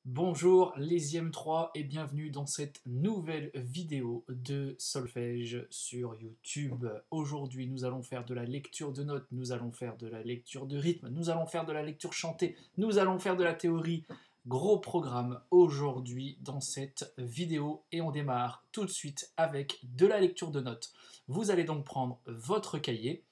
Bonjour les IM3 et bienvenue dans cette nouvelle vidéo de solfège sur YouTube. Aujourd'hui nous allons faire de la lecture de notes, nous allons faire de la lecture de rythme, nous allons faire de la lecture chantée, nous allons faire de la théorie. Gros programme aujourd'hui dans cette vidéo et on démarre tout de suite avec de la lecture de notes. Vous allez donc prendre votre cahier.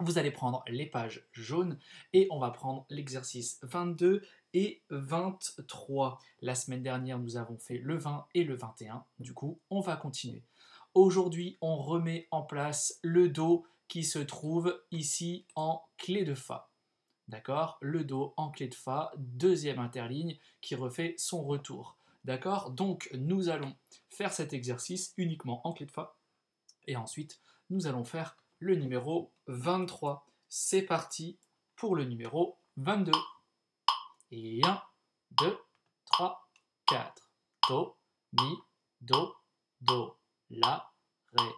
Vous allez prendre les pages jaunes et on va prendre l'exercice 22 et 23. La semaine dernière, nous avons fait le 20 et le 21. Du coup, on va continuer. Aujourd'hui, on remet en place le Do qui se trouve ici en clé de Fa. D'accord? Le Do en clé de Fa, deuxième interligne qui refait son retour. D'accord? Donc, nous allons faire cet exercice uniquement en clé de Fa. Et ensuite, nous allons faire le numéro 23. C'est parti pour le numéro 22. Et 1, 2, 3, 4. Do, mi, do, do, la, ré,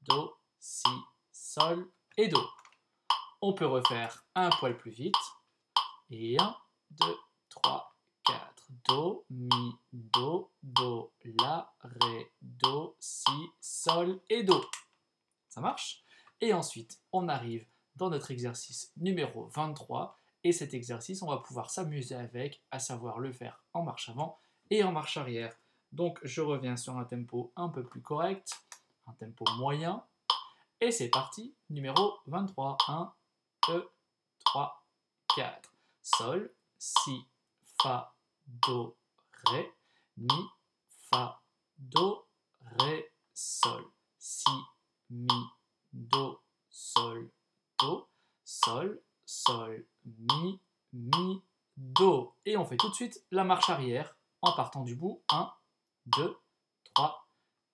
do, si, sol et do. On peut refaire un poil plus vite. Et 1, 2, 3, 4. Do, mi, do, do, la, ré, do, si, sol et do. Ça marche? Et ensuite, on arrive dans notre exercice numéro 23. Et cet exercice, on va pouvoir s'amuser avec, à savoir le faire en marche avant et en marche arrière. Donc, je reviens sur un tempo un peu plus correct, un tempo moyen. Et c'est parti, numéro 23. 1, 2, 3, 4. Sol, si, fa, do, ré, mi, fa, do, ré, sol, si, mi, do, sol, do, sol, sol, mi, mi, do. Et on fait tout de suite la marche arrière en partant du bout. 1, 2, 3,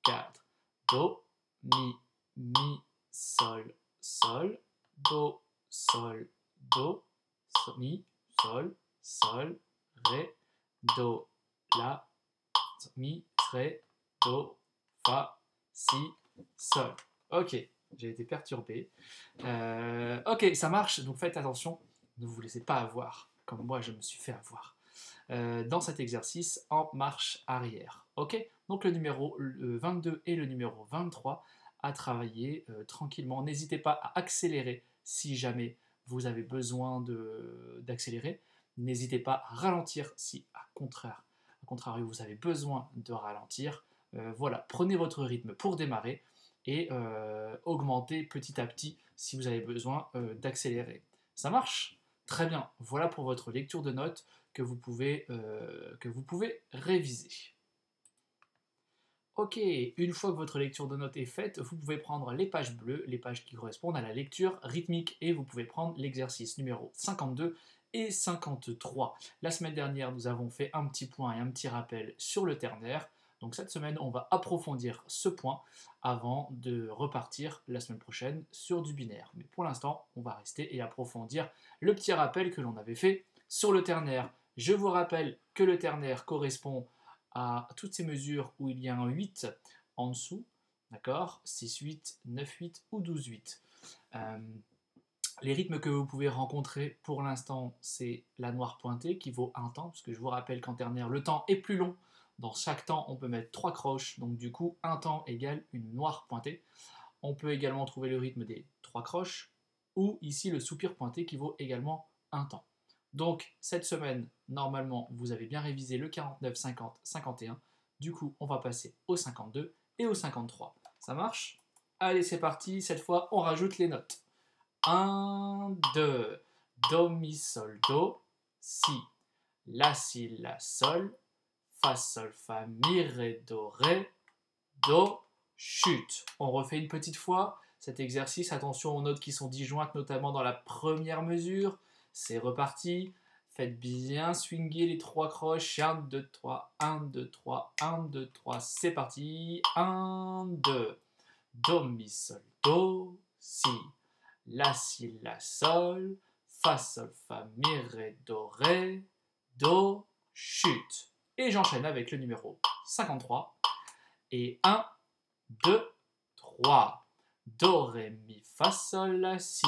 4. Do, mi, mi, sol, sol, do, sol, do, mi, sol, sol, ré, do, la, mi, ré, do, fa, si, sol. Ok, j'ai été perturbé. Ok, ça marche, donc faites attention, ne vous laissez pas avoir, comme moi je me suis fait avoir, dans cet exercice en marche arrière. Ok, donc le numéro 22 et le numéro 23 à travailler tranquillement. N'hésitez pas à accélérer si jamais vous avez besoin d'accélérer. N'hésitez pas à ralentir si, à contrario, vous avez besoin de ralentir. Voilà, prenez votre rythme pour démarrer et augmentez petit à petit si vous avez besoin d'accélérer. Ça marche? Très bien, voilà pour votre lecture de notes que vous pouvez réviser. Ok, une fois que votre lecture de notes est faite, vous pouvez prendre les pages bleues, les pages qui correspondent à la lecture rythmique, et vous pouvez prendre l'exercice numéro 52 et 53. La semaine dernière, nous avons fait un petit point et un petit rappel sur le ternaire. Donc cette semaine, on va approfondir ce point avant de repartir la semaine prochaine sur du binaire. Mais pour l'instant, on va rester et approfondir le petit rappel que l'on avait fait sur le ternaire. Je vous rappelle que le ternaire correspond à toutes ces mesures où il y a un 8 en dessous, d'accord? 6-8, 9-8 ou 12-8. Les rythmes que vous pouvez rencontrer pour l'instant, c'est la noire pointée qui vaut un temps, parce que je vous rappelle qu'en ternaire, le temps est plus long. Dans chaque temps, on peut mettre 3 croches, donc du coup, un temps égale une noire pointée. On peut également trouver le rythme des 3 croches, ou ici le soupir pointé qui vaut également un temps. Donc cette semaine, normalement, vous avez bien révisé le 49, 50, 51. Du coup, on va passer au 52 et au 53. Ça marche? Allez, c'est parti. Cette fois, on rajoute les notes. 1, 2, do, mi, sol, do, si, la, si, la, sol, fa, sol, fa, mi, ré, do, chute. On refait une petite fois cet exercice. Attention aux notes qui sont disjointes, notamment dans la première mesure. C'est reparti. Faites bien swinger les 3 croches. 1, 2, 3, 1, 2, 3, 1, 2, 3. C'est parti. 1, 2. Do, mi, sol, do, si. La, si, la, sol. Fa, sol, fa, mi, do, chute. Et j'enchaîne avec le numéro 53. Et 1, 2, 3. Do, ré, mi, fa, sol, la, si.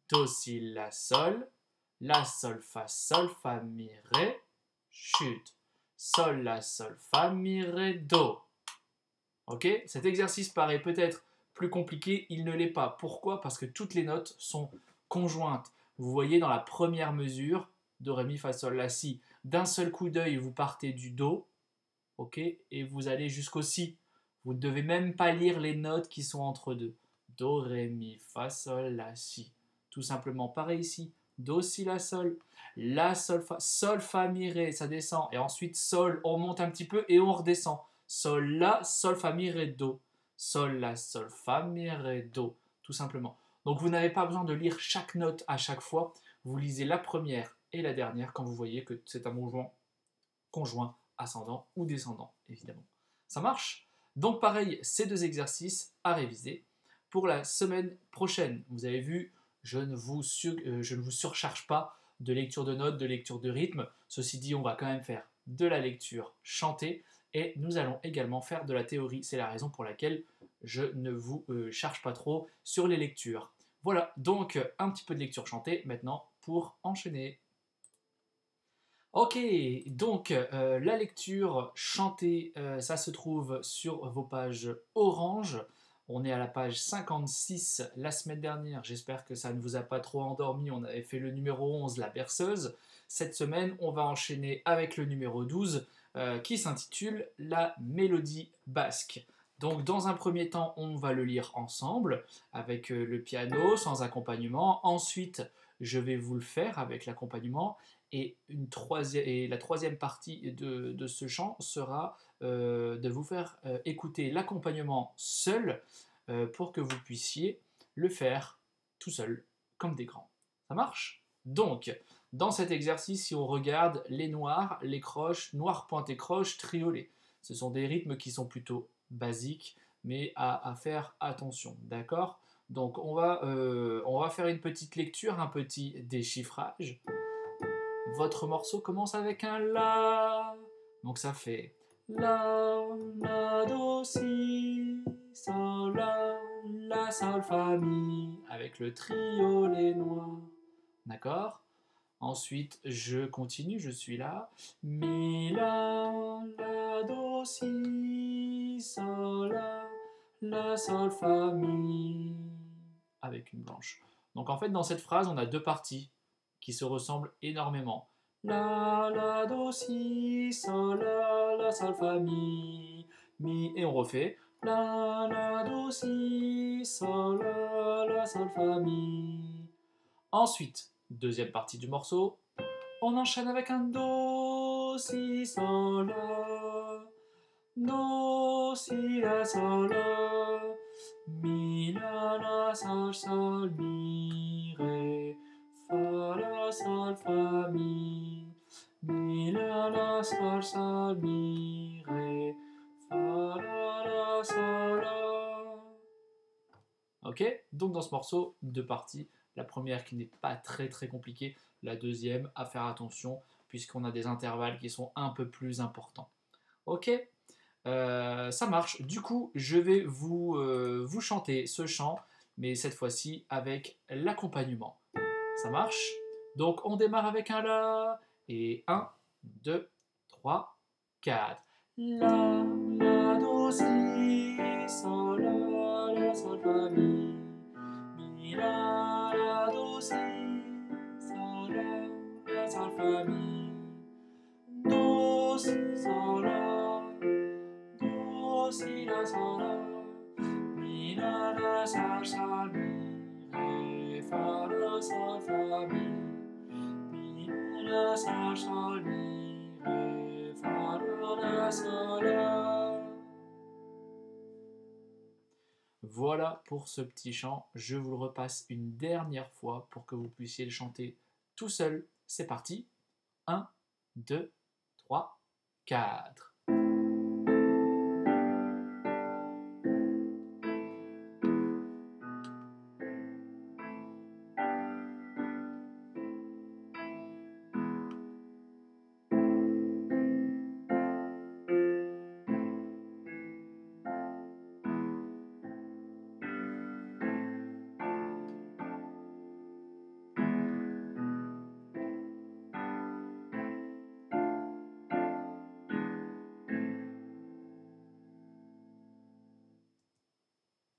Do, si, la, sol, fa, mi, ré, chute. sol, la, sol, fa, mi, ré, do. Ok? Cet exercice paraît peut-être plus compliqué, il ne l'est pas. Pourquoi? Parce que toutes les notes sont conjointes. Vous voyez dans la première mesure, do, ré, mi, fa, sol, la, si, d'un seul coup d'œil, vous partez du do, ok? Et vous allez jusqu'au si. Vous ne devez même pas lire les notes qui sont entre deux. Do, ré, mi, fa, sol, la, si. Tout simplement, pareil ici. Do, si, la, sol, fa, mi, ré, ça descend. Et ensuite, sol, on monte un petit peu et on redescend. Sol, la, sol, fa, mi, ré, do. Sol, la, sol, fa, mi, ré, do. Tout simplement. Donc vous n'avez pas besoin de lire chaque note à chaque fois. Vous lisez la première et la dernière quand vous voyez que c'est un mouvement conjoint, ascendant ou descendant, évidemment. Ça marche? Donc pareil, ces deux exercices à réviser pour la semaine prochaine. Vous avez vu, je ne vous surcharge pas de lecture de notes, de lecture de rythme. Ceci dit, on va quand même faire de la lecture chantée et nous allons également faire de la théorie. C'est la raison pour laquelle je ne vous charge pas trop sur les lectures. Voilà, donc un petit peu de lecture chantée maintenant pour enchaîner. Ok, donc la lecture chantée, ça se trouve sur vos pages orange. On est à la page 56 la semaine dernière. J'espère que ça ne vous a pas trop endormi. On avait fait le numéro 11, la berceuse. Cette semaine, on va enchaîner avec le numéro 12 qui s'intitule La mélodie basque. Donc dans un premier temps, on va le lire ensemble avec le piano sans accompagnement. Ensuite, je vais vous le faire avec l'accompagnement. Et la troisième partie de ce chant sera de vous faire écouter l'accompagnement seul pour que vous puissiez le faire tout seul, comme des grands. Ça marche? Donc, dans cet exercice, si on regarde les noirs, les croches, noir pointé croche, triolet. Ce sont des rythmes qui sont plutôt basiques, mais à faire attention, d'accord? Donc on va faire une petite lecture, un petit déchiffrage. Votre morceau commence avec un La. Donc ça fait La, La, Do, Si, Sol, La, Sol, Fa, Mi, avec le triolet noir. D'accord? Ensuite, je continue, je suis là. Mi, La, Do, Si, Sol, La, Sol, Fa, Mi, avec une blanche. Donc en fait, dans cette phrase, on a deux parties qui se ressemblent énormément. La, do, si, sol, la, sol, fa, mi, et on refait. La, do, si, sol, la, sol, fa, mi. Ensuite, deuxième partie du morceau, on enchaîne avec un do, si, sol, la, do, si, la, sol, la, mi, la, sol, mi, ré, fa, la, sol, fa, mi, la, sol, mi, ré, fa, la, sol, la. Ok? Donc dans ce morceau, deux parties. La première qui n'est pas très très compliquée, la deuxième à faire attention puisqu'on a des intervalles qui sont un peu plus importants. Ok? Ça marche. Du coup, je vais vous chanter ce chant, mais cette fois-ci avec l'accompagnement. Ça marche? Donc, on démarre avec un La. Et 1, 2, 3, 4. La, do, si, sol, la, sol, fa, mi, la, do, si, sol, la, sol, fa, mi, do, si, sol, la, do, si, la, sol, la, mi, la, sol, mi, ré, fa, la, sol, fa, mi, la, sol, mi, ré, fa, la, sol, la. Voilà pour ce petit chant. Je vous le repasse une dernière fois pour que vous puissiez le chanter tout seul. C'est parti. 1, 2, 3, 4.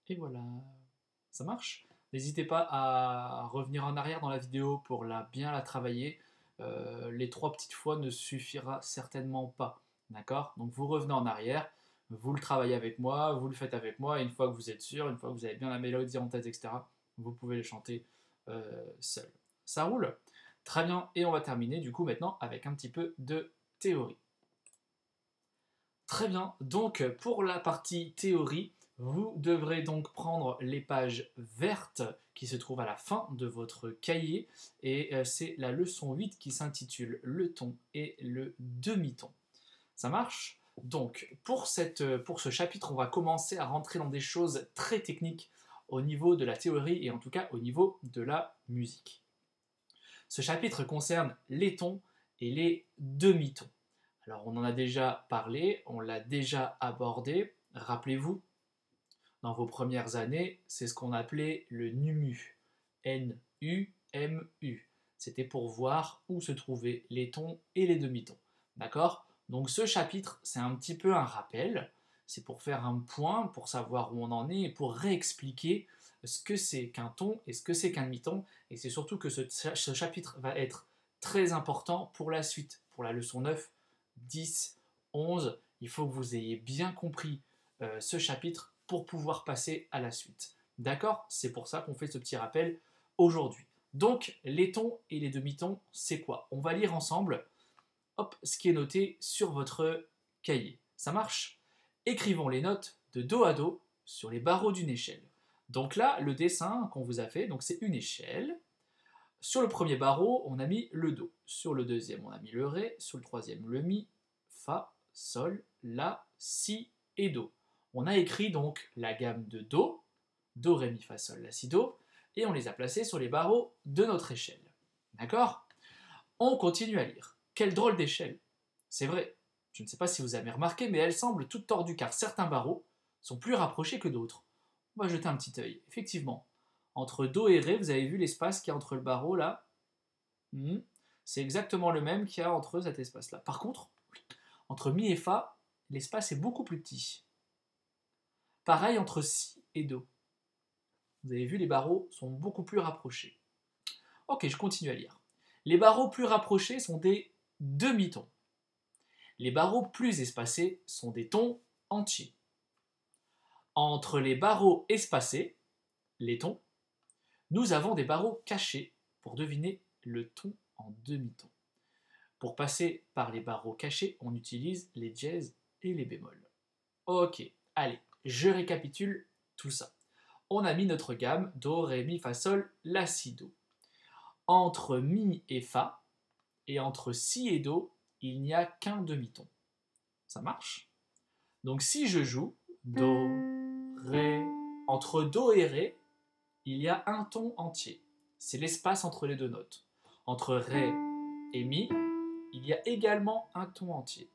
Et voilà, ça marche. N'hésitez pas à revenir en arrière dans la vidéo pour bien la travailler. Les 3 petites fois ne suffira certainement pas. D'accord? Donc vous revenez en arrière, vous le travaillez avec moi, vous le faites avec moi, et une fois que vous êtes sûr, une fois que vous avez bien la mélodie en tête, etc., vous pouvez le chanter seul. Ça roule? Très bien, et on va terminer du coup maintenant avec un petit peu de théorie. Très bien, donc pour la partie théorie, vous devrez donc prendre les pages vertes qui se trouvent à la fin de votre cahier, et c'est la leçon 8 qui s'intitule Le ton et le demi-ton. Ça marche? Donc pour ce chapitre, on va commencer à rentrer dans des choses très techniques au niveau de la théorie et en tout cas au niveau de la musique. Ce chapitre concerne les tons et les demi-tons. Alors on en a déjà parlé, on l'a déjà abordé. Rappelez-vous, dans vos premières années, c'est ce qu'on appelait le NUMU. N-U-M-U. C'était pour voir où se trouvaient les tons et les demi-tons. D'accord? Donc ce chapitre, c'est un petit peu un rappel. C'est pour faire un point, pour savoir où on en est et pour réexpliquer ce que c'est qu'un ton et ce que c'est qu'un demi-ton. Et c'est surtout que ce chapitre va être très important pour la suite, pour la leçon 9, 10, 11. Il faut que vous ayez bien compris ce chapitre pour pouvoir passer à la suite. D'accord? C'est pour ça qu'on fait ce petit rappel aujourd'hui. Donc, les tons et les demi-tons, c'est quoi? On va lire ensemble, hop, ce qui est noté sur votre cahier. Ça marche? Écrivons les notes de dos à dos sur les barreaux d'une échelle. Donc là, le dessin qu'on vous a fait, donc c'est une échelle. Sur le premier barreau, on a mis le do. Sur le deuxième, on a mis le ré. Sur le troisième, le mi, fa, sol, la, si et do. On a écrit donc la gamme de do, ré, mi, fa, sol, la, si, do, et on les a placés sur les barreaux de notre échelle. D'accord? On continue à lire. Quelle drôle d'échelle! C'est vrai, je ne sais pas si vous avez remarqué, mais elle semble toute tordue car certains barreaux sont plus rapprochés que d'autres. On va jeter un petit œil. Effectivement, entre do et ré, vous avez vu l'espace qu'il y a entre le barreau là? C'est exactement le même qu'il y a entre cet espace-là. Par contre, entre mi et fa, l'espace est beaucoup plus petit. Pareil entre si et do. Vous avez vu, les barreaux sont beaucoup plus rapprochés. Ok, je continue à lire. Les barreaux plus rapprochés sont des demi-tons. Les barreaux plus espacés sont des tons entiers. Entre les barreaux espacés, les tons, nous avons des barreaux cachés pour deviner le ton en demi-ton. Pour passer par les barreaux cachés, on utilise les dièses et les bémols. Ok, allez, je récapitule tout ça. On a mis notre gamme do, ré, mi, fa, sol, la, si, do. Entre mi et fa, et entre si et do, il n'y a qu'un demi-ton. Ça marche? Donc si je joue do, ré, entre do et ré, il y a un ton entier. C'est l'espace entre les deux notes. Entre ré et mi, il y a également un ton entier.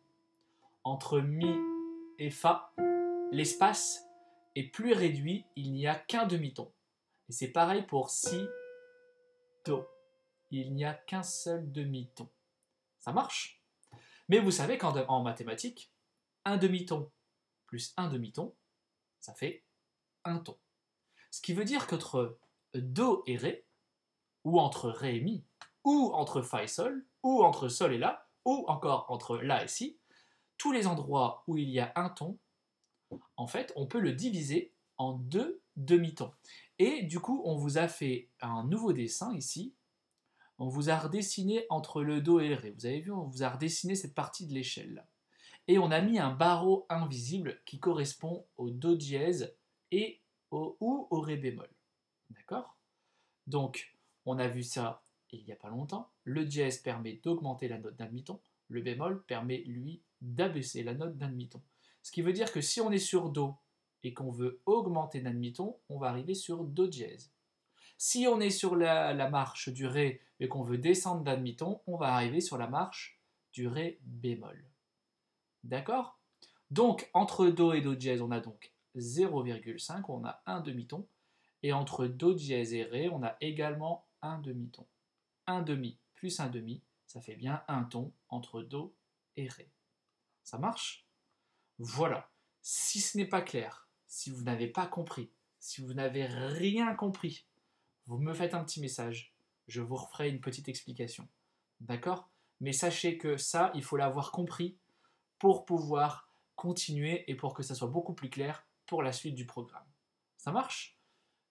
Entre mi et fa, l'espace est plus réduit, il n'y a qu'un demi-ton. Et c'est pareil pour si, do. Il n'y a qu'un seul demi-ton. Ça marche? Mais vous savez qu'en mathématiques, un demi-ton plus un demi-ton, ça fait un ton. Ce qui veut dire qu'entre do et ré, ou entre ré et mi, ou entre fa et sol, ou entre sol et la, ou encore entre la et si, tous les endroits où il y a un ton, en fait, on peut le diviser en deux demi-tons. Et du coup, on vous a fait un nouveau dessin ici. On vous a redessiné entre le do et le ré. Vous avez vu, on vous a redessiné cette partie de l'échelle. Et on a mis un barreau invisible qui correspond au do dièse et ou au ré bémol. D'accord? Donc, on a vu ça il n'y a pas longtemps. Le dièse permet d'augmenter la note d'un demi-ton. Le bémol permet, lui, d'abaisser la note d'un demi-ton. Ce qui veut dire que si on est sur do et qu'on veut augmenter d'un demi-ton, on va arriver sur do dièse. Si on est sur la marche du ré et qu'on veut descendre d'un demi-ton, on va arriver sur la marche du ré bémol. D'accord? Donc, entre do et do dièse, on a donc 0,5, on a un demi-ton. Et entre do dièse et ré, on a également un demi-ton. Un demi plus un demi, ça fait bien un ton entre do et ré. Ça marche? Voilà. Si ce n'est pas clair, si vous n'avez pas compris, Si vous n'avez rien compris, vous me faites un petit message. Je vous referai une petite explication. D'accord? Mais sachez que ça, il faut l'avoir compris pour pouvoir continuer et pour que ça soit beaucoup plus clair pour la suite du programme. Ça marche?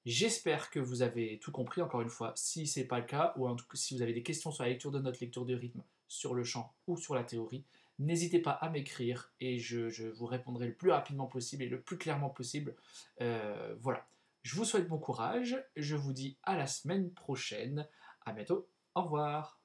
J'espère que vous avez tout compris, encore une fois. Si ce n'est pas le cas, ou en tout cas, si vous avez des questions sur la lecture de notes, lecture de rythme, sur le chant ou sur la théorie, n'hésitez pas à m'écrire et je vous répondrai le plus rapidement possible et le plus clairement possible. Voilà. Je vous souhaite bon courage. Je vous dis à la semaine prochaine. À bientôt. Au revoir.